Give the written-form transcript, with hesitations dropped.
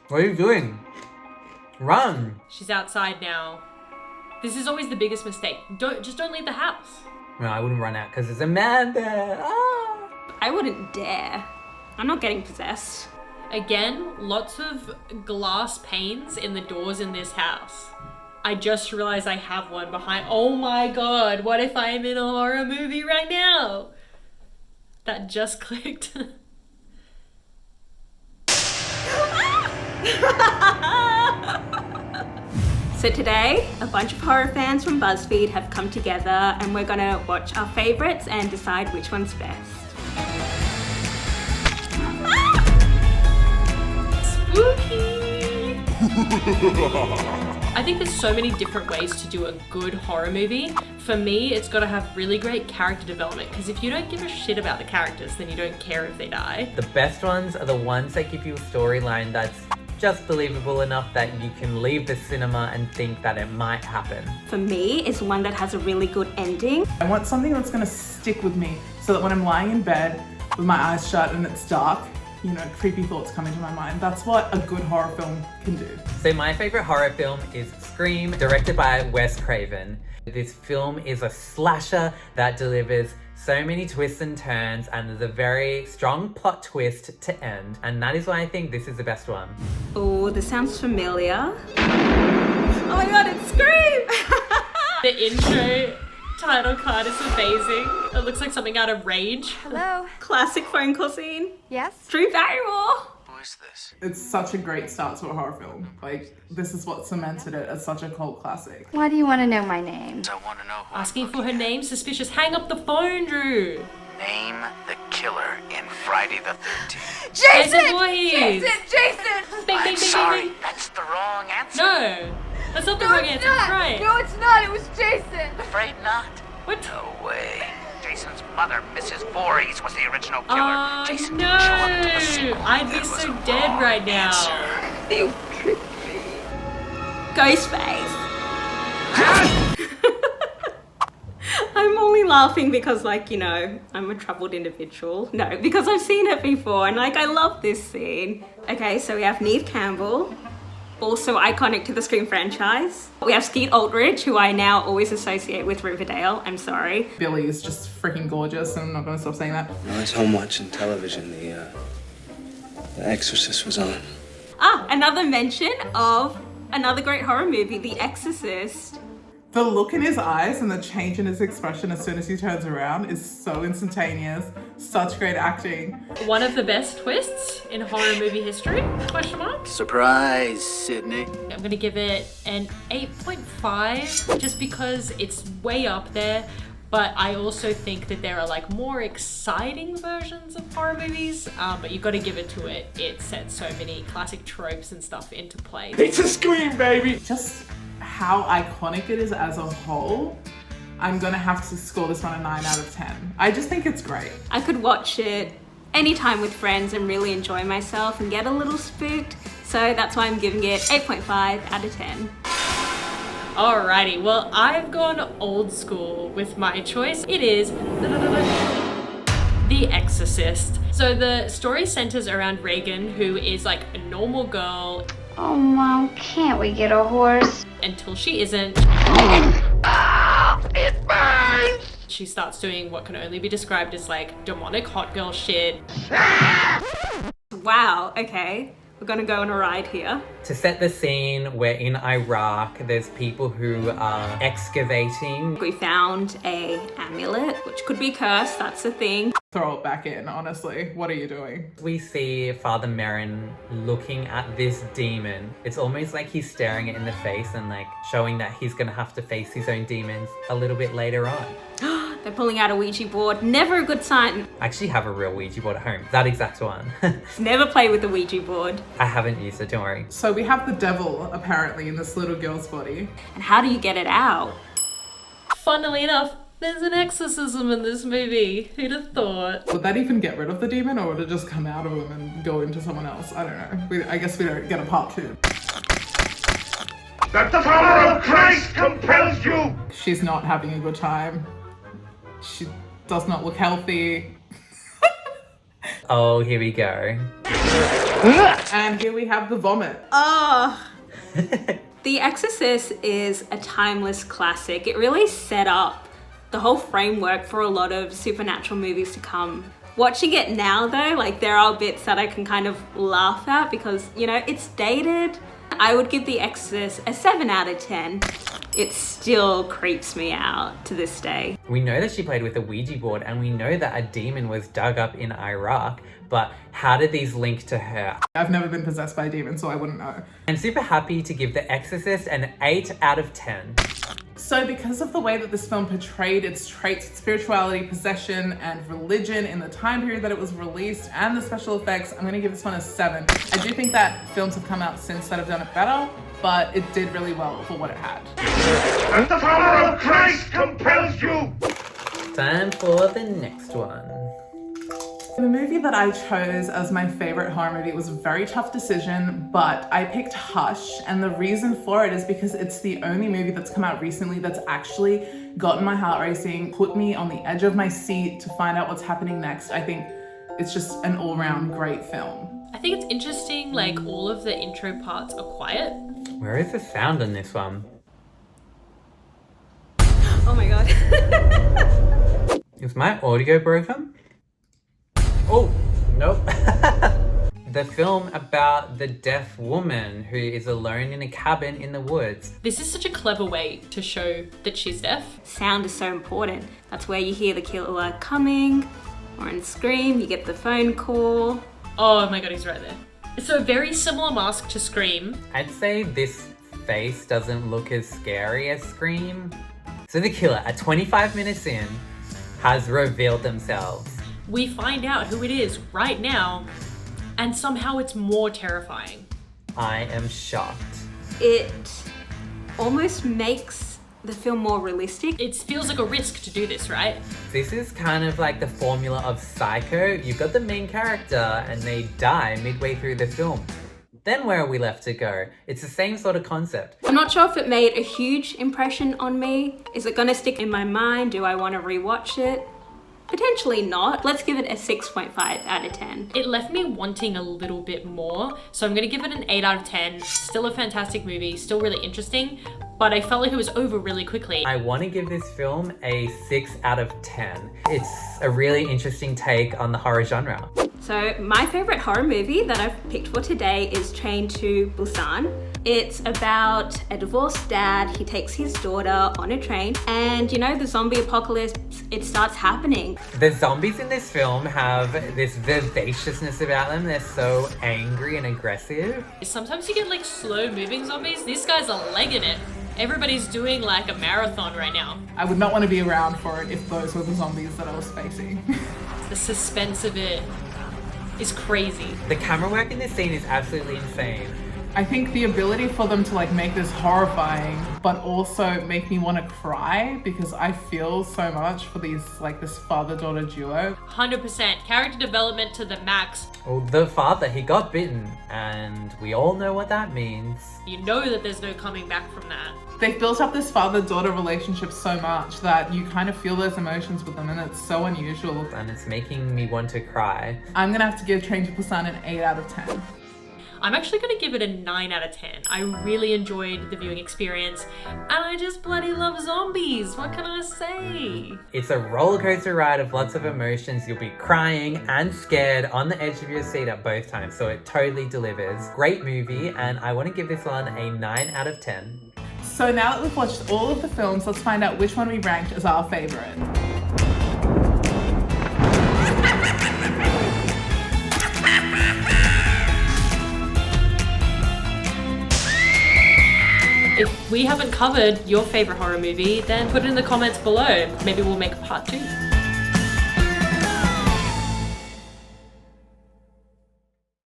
What are you doing? Run! She's outside now. This is always the biggest mistake. Don't leave the house. No, I wouldn't run out because there's a man there. Ah! I wouldn't dare. I'm not getting possessed. Again, lots of glass panes in the doors in this house. I just realized I have one behind. Oh my god, what if I am in a horror movie right now? That just clicked. So today, a bunch of horror fans from BuzzFeed have come together and we're gonna watch our favorites and decide which one's best. Spooky! I think there's so many different ways to do a good horror movie. For me, it's got to have really great character development, because if you don't give a shit about the characters, then you don't care if they die. The best ones are the ones that give you a storyline that's just believable enough that you can leave the cinema and think that it might happen. For me, it's one that has a really good ending. I want something that's gonna stick with me so that when I'm lying in bed with my eyes shut and it's dark, you know, creepy thoughts come into my mind. That's what a good horror film can do. So my favorite horror film is Scream, directed by Wes Craven. This film is a slasher that delivers so many twists and turns, and there's a very strong plot twist to end. And that is why I think this is the best one. Oh, this sounds familiar. Oh my god, it's Scream! The intro title card is amazing. It looks like something out of Rage. Hello? Classic phone call scene. Yes? Drew Barrymore. Who is this? It's such a great start to a horror film. Like, this is what cemented it as such a cult classic. Why do you want to know my name? I want to know who Asking for her name, suspicious. Hang up the phone, Drew. Name the killer in Friday the 13th. Jason Voorhees. Jason! Bing, I'm bing, bing, sorry, bing, bing. that's the wrong answer. No, that's not the wrong answer. That's right. No, it's not. It was Jason. Afraid not. What? No way. Jason's mother, Mrs. Voorhees, was the original killer. Jason No, didn't show up until the sequel. I'd be It was so a dead wrong right now. answer. You tricked me. Ghostface. I'm only laughing because, like, you know, I'm a troubled individual. No, because I've seen it before and, like, I love this scene. Okay, so we have Neve Campbell, also iconic to the Scream franchise. We have Skeet Ulrich, who I now always associate with Riverdale. I'm sorry. Billy is just freaking gorgeous, and I'm not gonna stop saying that. I was home watching television. The Exorcist was on. Ah, another mention of another great horror movie, The Exorcist. The look in his eyes and the change in his expression as soon as he turns around is so instantaneous. Such great acting. One of the best twists in horror movie history? Question mark. Surprise, Sydney. I'm gonna give it an 8.5 just because it's way up there. But I also think that there are like more exciting versions of horror movies. But you got to give it to it. It sets so many classic tropes and stuff into play. It's a Scream, baby! Just how iconic it is as a whole, I'm gonna have to score this one a 9 out of 10. I just think it's great. I could watch it anytime with friends and really enjoy myself and get a little spooked. So that's why I'm giving it 8.5 out of 10. Alrighty, well, I've gone old school with my choice. It is The Exorcist. So the story centers around Reagan, who is like a normal girl Oh, Mom, can't we get a horse? until she isn't. It burns! She starts doing what can only be described as like demonic hot girl shit. Wow, okay. We're gonna go on a ride here. To set the scene, we're in Iraq. There's people who are excavating. We found a amulet, which could be cursed, that's the thing. Throw it back in, honestly. What are you doing? We see Father Merrin looking at this demon. It's almost like he's staring it in the face and like showing that he's gonna have to face his own demons a little bit later on. They're pulling out a Ouija board. Never a good sign. I actually have a real Ouija board at home. That exact one. Never play with the Ouija board. I haven't used it, don't worry. So we have the devil, apparently, in this little girl's body. And how do you get it out? Funnily enough, there's an exorcism in this movie. Who'd have thought? Would that even get rid of the demon, or would it just come out of him and go into someone else? I don't know. I guess we don't get a part 2. That the power of Christ compels you! She's not having a good time. She does not look healthy. Oh, here we go. And here we have the vomit. Oh. The Exorcist is a timeless classic. It really set up the whole framework for a lot of supernatural movies to come. Watching it now though, like there are bits that I can kind of laugh at because, you know, it's dated. I would give The Exorcist a 7 out of 10. It still creeps me out to this day. We know that she played with a Ouija board and we know that a demon was dug up in Iraq, but how did these link to her? I've never been possessed by a demon, so I wouldn't know. I'm super happy to give The Exorcist an 8 out of 10. So because of the way that this film portrayed its traits, spirituality, possession, and religion in the time period that it was released and the special effects, I'm gonna give this one a 7. I do think that films have come out since that have done it better, but it did really well for what it had. And the power of Christ compels you! Time for the next one. The movie that I chose as my favorite horror movie was a very tough decision, but I picked Hush, and the reason for it is because it's the only movie that's come out recently that's actually gotten my heart racing, put me on the edge of my seat to find out what's happening next. I think it's just an all-round great film. I think it's interesting, like all of the intro parts are quiet. Where is the sound on this one? Oh my god. Is my audio broken? Oh, nope. The film about the deaf woman who is alone in a cabin in the woods. This is such a clever way to show that she's deaf. Sound is so important. That's where you hear the killer coming, or in Scream, you get the phone call. Oh my god, he's right there. So a very similar mask to Scream. I'd say this face doesn't look as scary as Scream. So the killer, at 25 minutes in, has revealed themselves. We find out who it is right now, and somehow it's more terrifying. I am shocked. It almost makes the film more realistic. It feels like a risk to do this, right? This is kind of like the formula of Psycho. You've got the main character and they die midway through the film. Then where are we left to go? It's the same sort of concept. I'm not sure if it made a huge impression on me. Is it gonna stick in my mind? Do I want to rewatch it? Potentially not. Let's give it a 6.5 out of 10. It left me wanting a little bit more, so I'm gonna give it an 8 out of 10. Still a fantastic movie, still really interesting, but I felt like it was over really quickly. I want to give this film a 6 out of 10. It's a really interesting take on the horror genre. So my favorite horror movie that I've picked for today is Train to Busan. It's about a divorced dad. He takes his daughter on a train and you know, the zombie apocalypse, it starts happening. The zombies in this film have this vivaciousness about them. They're so angry and aggressive. Sometimes you get like slow moving zombies. These guys are legging it. Everybody's doing like a marathon right now. I would not want to be around for it if those were the zombies that I was facing. The suspense of it is crazy. The camera work in this scene is absolutely insane. I think the ability for them to like make this horrifying, but also make me want to cry because I feel so much for these like this father-daughter duo. 100%. Character development to the max. Well, the father, he got bitten, and we all know what that means. You know that there's no coming back from that. They've built up this father-daughter relationship so much that you kind of feel those emotions with them, and it's so unusual. And it's making me want to cry. I'm gonna have to give Train to Busan an 8 out of 10. I'm actually gonna give it a 9 out of 10. I really enjoyed the viewing experience, and I just bloody love zombies. What can I say? It's a roller coaster ride of lots of emotions. You'll be crying and scared on the edge of your seat at both times, so it totally delivers. Great movie, and I want to give this one a 9 out of 10. So now that we've watched all of the films, let's find out which one we ranked as our favorite. If we haven't covered your favorite horror movie, then put it in the comments below. Maybe we'll make a part 2.